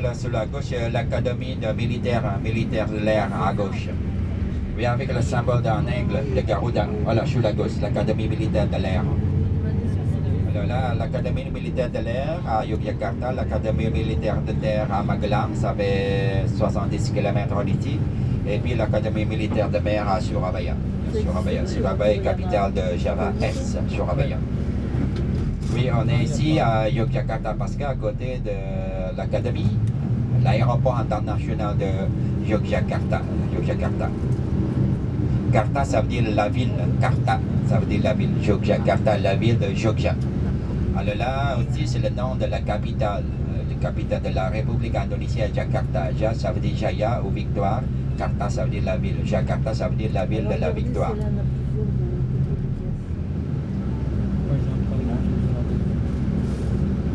voilà, sur la gauche, l'académie militaire de l'air à gauche. Oui, avec le symbole d'un aigle, le garou d'un. Voilà, sur la gauche, l'académie militaire de l'air. Alors là, l'académie militaire de l'air à Yogyakarta, l'académie militaire de terre à Magelang, ça fait 70 km d'ici. Et puis l'académie militaire de mer à Surabaya. Surabaya est capitale de Java, Est, Surabaya. Oui, on est ici à Yogyakarta parce qu'à côté de l'académie, l'aéroport international de Yogyakarta. Karta, ça veut dire la ville. Karta, ça veut dire la ville. Yogyakarta, la ville de Jogja. Alors là aussi, c'est le nom de la capitale de la République indonésienne, Jakarta. Ja, ça veut dire Jaya ou victoire. Karta, ça veut dire la ville. Jakarta, ça veut dire la ville de la victoire.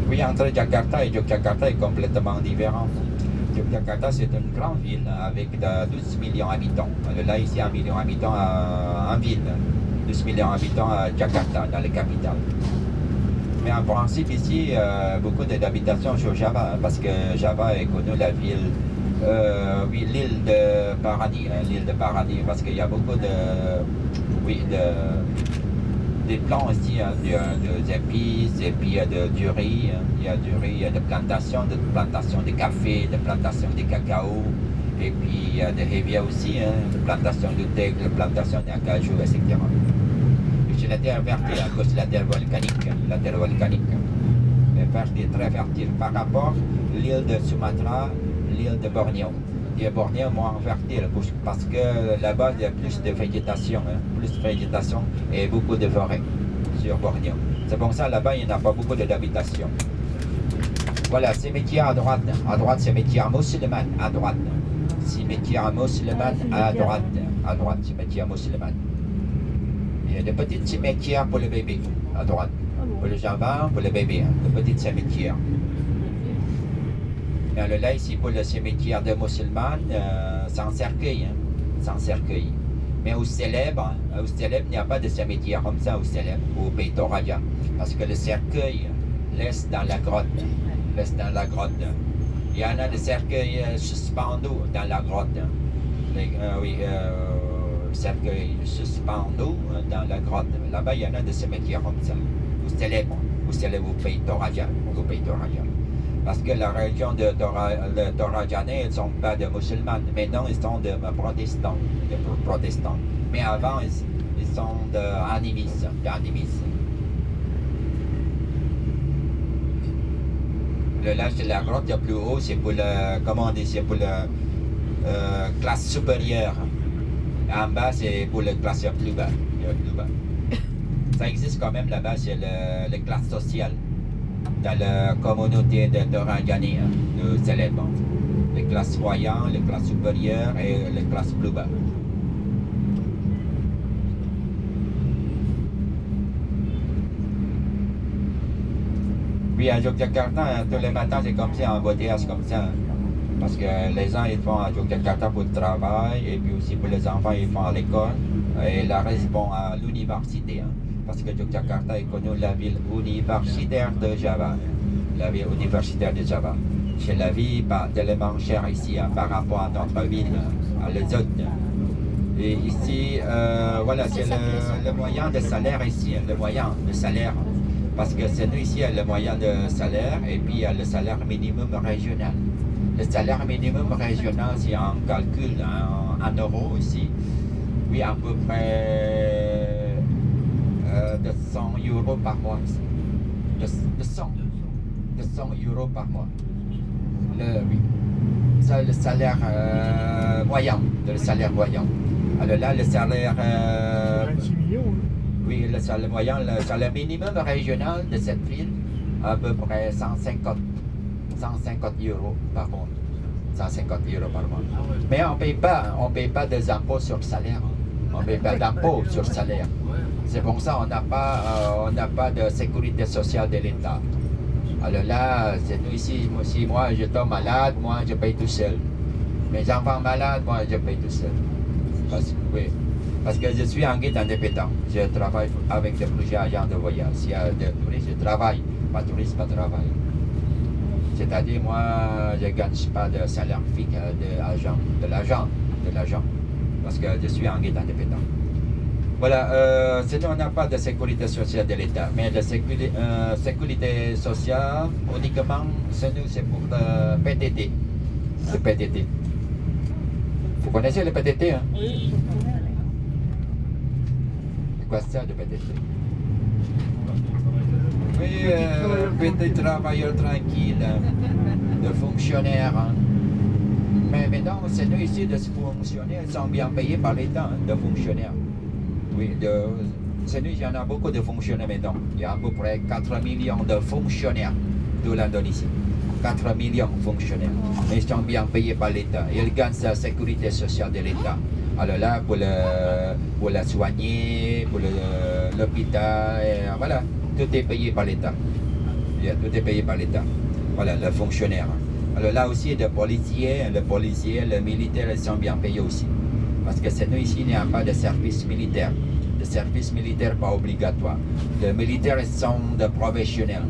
Oui, entre Jakarta et Yogyakarta est complètement différent. Yogyakarta, c'est une grande ville avec 12 millions d'habitants. Là, ici, 1 million d'habitants en ville. 12 millions d'habitants à Jakarta, dans la capitale. Mais en principe, ici, beaucoup d'habitations sur Java, parce que Java est connue la ville, oui, l'île de paradis, parce qu'il y a beaucoup des plants ici, des épices, et puis du riz, il y a du riz, il y a des plantations de café, des plantations de cacao, et puis il y a des rivières aussi, des plantations de thé, des plantations d'acajou, etc. C'est la terre fertile à cause de la terre volcanique, fertile, très fertile, par rapport à l'île de Sumatra, l'île de Bornéo. Et Bornéo est moins fertile parce que là-bas il y a plus de végétation, et beaucoup de forêts sur Bornéo. C'est pour ça là-bas il n'y a pas beaucoup d'habitations. Voilà, cimetière à droite cimetière musulman à droite. Cimetière musulman à droite, cimetière musulman. Il y a des petites cimetières pour les bébés à droite, pour le jardin, pour les bébés, des petites cimetières. Et alors là, ici, pour le cimetière de musulmans, sans cercueil. Mais au célèbre, il n'y a pas de cimetière comme ça, au célèbre, au Beit Raja, parce que le cercueil laisse dans la grotte. Il y en a des cercueils suspendus dans la grotte. Cercueil suspendu dans la grotte. Là-bas, il y en a des cimetières comme ça, au célèbre au Beit Raja. Parce que la région de Torajanais, ils ne sont pas de musulmans, mais non, ils sont de protestants. Mais avant, ils sont d'animistes. Là, c'est la grotte le plus haut, c'est pour la classe supérieure. En bas, c'est pour les classes plus bas. Ça existe quand même là-bas, c'est les classes sociales. Dans la communauté de Torajanais, de célèbres. Les classes moyennes, les classes supérieures et les classes plus bas. Oui, à Yogyakarta, tous les matins, c'est comme ça, en embouteillage comme ça. Parce que les gens, ils font à Yogyakarta pour le travail, et puis aussi pour les enfants, ils font à l'école, et le reste vont à l'université. Parce que Yogyakarta est connue la ville universitaire de Java. C'est la vie pas tellement chère ici par rapport à notre ville, à les autres. Et ici, voilà, c'est le moyen de salaire ici, Parce que c'est nous ici, le moyen de salaire, et puis il y a le salaire minimum régional. Le salaire minimum régional, si on calcule en euros ici, oui, à peu près de 100 euros par mois. De 100 euros par mois. Oui. Ça, le salaire moyen. Alors là, le salaire... 26 millions. Oui, le salaire moyen, le salaire minimum régional de cette ville, à peu près 150 euros par mois. 150 euros par mois. Mais on ne paye pas des impôts sur le salaire. On ne paye pas d'impôts sur le salaire. C'est pour ça qu'on n'a pas de sécurité sociale de l'État. Alors là, c'est nous ici, si moi je tombe malade, moi je paye tout seul. Mes enfants malades, moi je paye tout seul. Parce que je suis un guide indépendant. Je travaille avec des projets agents de voyage. S'il y a des touristes, je travaille. Pas touristes, pas travail. C'est-à-dire, moi, je ne gagne pas de salaire fixe de l'agent, parce que je suis en guide indépendant. Voilà, sinon on n'a pas de sécurité sociale de l'État, mais de sécurité sociale uniquement, c'est pour le PTT. Le PTT. Vous connaissez le PTT, hein? Oui. C'est quoi ça, le PTT? Oui, petit travailleur tranquille, de fonctionnaires. Hein. Mais maintenant, c'est nous ici, de fonctionnaires, ils sont bien payés par l'État, hein, de fonctionnaires. Oui, c'est nous, il y en a beaucoup de fonctionnaires maintenant. Il y a à peu près 4 millions de fonctionnaires de l'Indonésie. 4 millions de fonctionnaires. Mais ils sont bien payés par l'État. Ils gagnent la sécurité sociale de l'État. Alors là, pour la soigner, pour l'hôpital, voilà, tout est payé par l'État. Tout est payé par l'État. Voilà, le fonctionnaire. Alors là aussi, les policiers, les militaires, ils sont bien payés aussi. Parce que c'est nous ici, il n'y a pas de service militaire. Le service militaire pas obligatoire. Les militaires, ils sont des professionnels.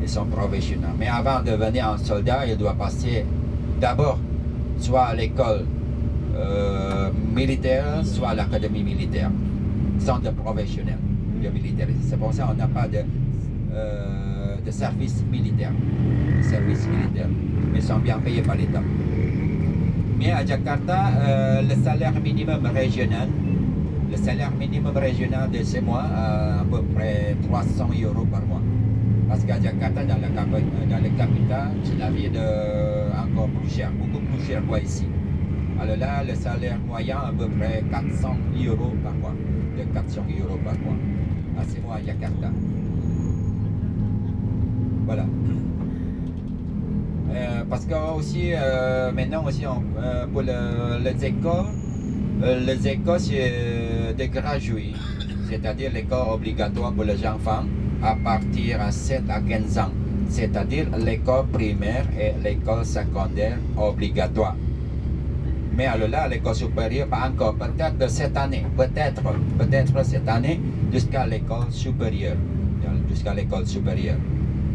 Ils sont professionnels. Mais avant de devenir un soldat, il doit passer d'abord soit à l'école militaire, soit à l'académie militaire. Ils sont des professionnels, les militaires. C'est pour ça qu'on n'a pas de service militaire. Mais ils sont bien payés par l'État. Mais à Jakarta, le salaire minimum régional de ce mois, à peu près 300 € par mois. Parce qu'à Jakarta, dans la capitale, c'est la vie encore plus cher, beaucoup plus cher quoi ici. Alors là, le salaire moyen à peu près 400 € par mois. De 400 € par mois. À ce mois à Jakarta. Voilà. Parce que aussi, maintenant aussi, pour les écoles, c'est des gratuits. C'est-à-dire l'école obligatoire pour les enfants à partir de 7 à 15 ans. C'est-à-dire l'école primaire et l'école secondaire obligatoire. Mais alors là, l'école supérieure, pas encore. Peut-être cette année. Peut-être cette année jusqu'à l'école supérieure.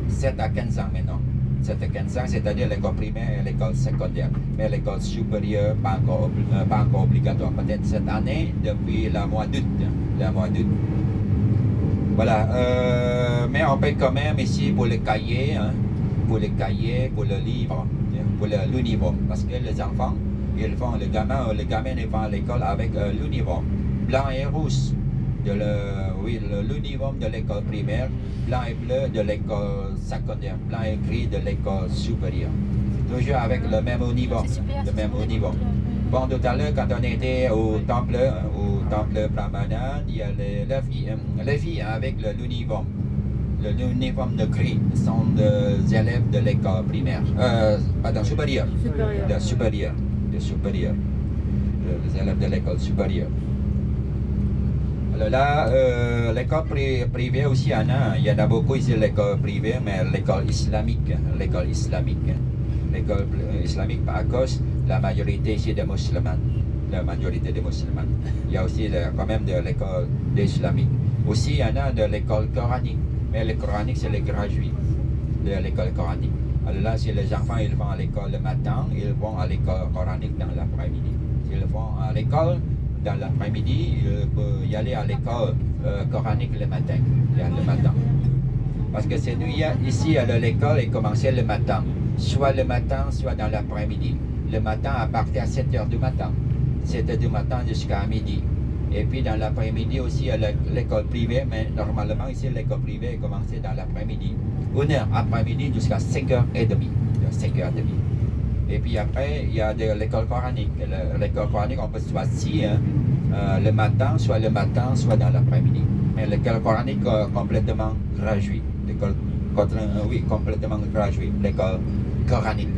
7 à 15 ans maintenant. 7 à 15 ans, c'est-à-dire l'école primaire et l'école secondaire. Mais l'école supérieure, pas encore obligatoire. Peut-être cette année, depuis le mois d'août. Voilà. Mais on paye quand même ici pour les cahiers, hein, pour le livre, pour l'uniforme. Parce que les enfants, les gamins ils vont à l'école avec l'uniforme blanc et rouge. L'uniforme de l'école primaire, blanc et bleu de l'école secondaire, blanc et gris de l'école supérieure. Toujours avec le même uniforme. Bon, tout à l'heure, quand on était au temple Brahmana, il y a les filles avec l'uniforme. L'uniforme de gris sont des élèves de l'école primaire. Supérieure. Les élèves de l'école supérieure. Alors là, l'école privée aussi, il y en a beaucoup ici, l'école privée, mais l'école islamique. L'école islamique, à cause de la majorité ici des musulmans. Il y a aussi quand même de l'école islamique. Aussi, il y en a de l'école coranique. Mais le coranique, c'est le gratuit de l'école coranique. Alors là, si les enfants ils vont à l'école le matin, ils vont à l'école coranique dans l'après-midi. S'ils vont à l'école dans l'après-midi, ils peuvent y aller à l'école coranique le matin. Parce que c'est nous, ici, à l'école, il commençait le matin. Soit le matin, soit dans l'après-midi. Le matin, à partir de 7 h du matin. 7 h du matin jusqu'à midi. Et puis dans l'après-midi aussi à l'école privée, mais normalement ici l'école privée commençait dans l'après-midi. 1 heure après-midi jusqu'à 5h30. Et puis après, il y a l'école coranique. L'école coranique, on peut choisir le matin, soit dans l'après-midi. Mais l'école coranique complètement gratuit. Complètement gratuit. L'école coranique.